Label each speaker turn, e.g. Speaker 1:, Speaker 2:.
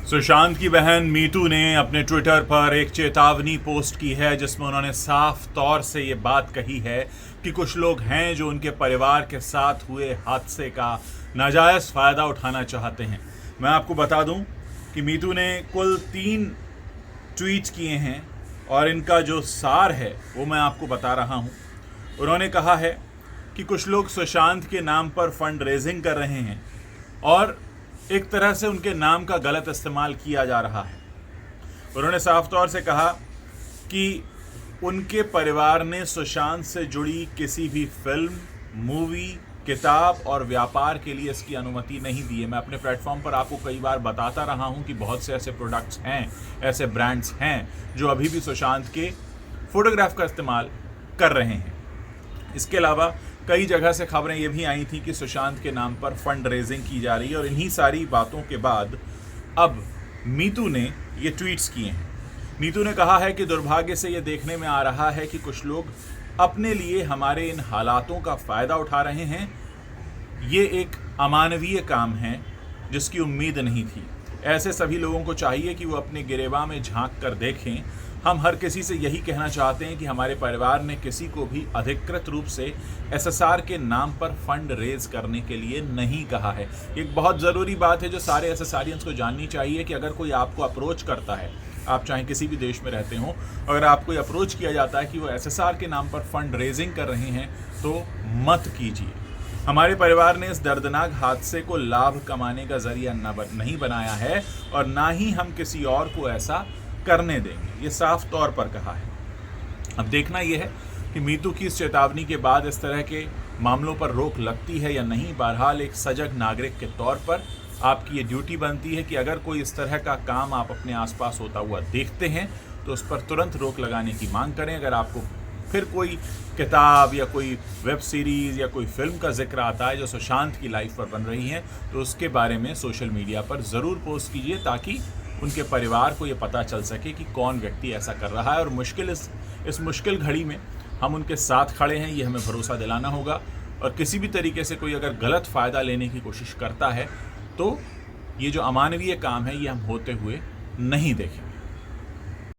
Speaker 1: सुशांत की बहन मीतू ने अपने ट्विटर पर एक चेतावनी पोस्ट की है जिसमें उन्होंने साफ तौर से ये बात कही है कि कुछ लोग हैं जो उनके परिवार के साथ हुए हादसे का नाजायज़ फ़ायदा उठाना चाहते हैं। मैं आपको बता दूं कि मीतू ने कुल 3 ट्वीट किए हैं और इनका जो सार है वो मैं आपको बता रहा हूं। उन्होंने कहा है कि कुछ लोग सुशांत के नाम पर फंड रेजिंग कर रहे हैं और एक तरह से उनके नाम का गलत इस्तेमाल किया जा रहा है। उन्होंने साफ तौर से कहा कि उनके परिवार ने सुशांत से जुड़ी किसी भी फिल्म, मूवी, किताब और व्यापार के लिए इसकी अनुमति नहीं दी है। मैं अपने प्लेटफॉर्म पर आपको कई बार बताता रहा हूं कि बहुत से ऐसे प्रोडक्ट्स हैं, ऐसे ब्रांड्स हैं जो अभी भी सुशांत के फोटोग्राफ का इस्तेमाल कर रहे हैं। इसके अलावा कई जगह से खबरें ये भी आई थी कि सुशांत के नाम पर फंड रेजिंग की जा रही है और इन्हीं सारी बातों के बाद अब मीतू ने ये ट्वीट्स किए हैं। मीतू ने कहा है कि दुर्भाग्य से ये देखने में आ रहा है कि कुछ लोग अपने लिए हमारे इन हालातों का फ़ायदा उठा रहे हैं। ये एक अमानवीय काम है जिसकी उम्मीद नहीं थी। ऐसे सभी लोगों को चाहिए कि वो अपने गिरेबां में झांक कर देखें। हम हर किसी से यही कहना चाहते हैं कि हमारे परिवार ने किसी को भी अधिकृत रूप से एसएसआर के नाम पर फंड रेज करने के लिए नहीं कहा है। एक बहुत ज़रूरी बात है जो सारे एसएसआरियंस को जाननी चाहिए कि अगर कोई आपको अप्रोच करता है, आप चाहे किसी भी देश में रहते हों, अगर आपको अप्रोच किया जाता है कि वो एसएसआर के नाम पर फंड रेजिंग कर रहे हैं तो मत कीजिए। हमारे परिवार ने इस दर्दनाक हादसे को लाभ कमाने का जरिया नहीं बनाया है और ना ही हम किसी और को ऐसा करने देंगे, ये साफ तौर पर कहा है। अब देखना यह है कि मीतू की इस चेतावनी के बाद इस तरह के मामलों पर रोक लगती है या नहीं। बहरहाल एक सजग नागरिक के तौर पर आपकी ये ड्यूटी बनती है कि अगर कोई इस तरह का काम आप अपने आसपास होता हुआ देखते हैं तो उस पर तुरंत रोक लगाने की मांग करें। अगर आपको फिर कोई किताब या कोई वेब सीरीज़ या कोई फिल्म का जिक्र आता है जो सुशांत की लाइफ पर बन रही है तो उसके बारे में सोशल मीडिया पर ज़रूर पोस्ट कीजिए ताकि उनके परिवार को ये पता चल सके कि कौन व्यक्ति ऐसा कर रहा है। और इस मुश्किल घड़ी में हम उनके साथ खड़े हैं, ये हमें भरोसा दिलाना होगा। और किसी भी तरीके से कोई अगर गलत फ़ायदा लेने की कोशिश करता है तो ये जो अमानवीय काम है ये हम होते हुए नहीं देखेंगे।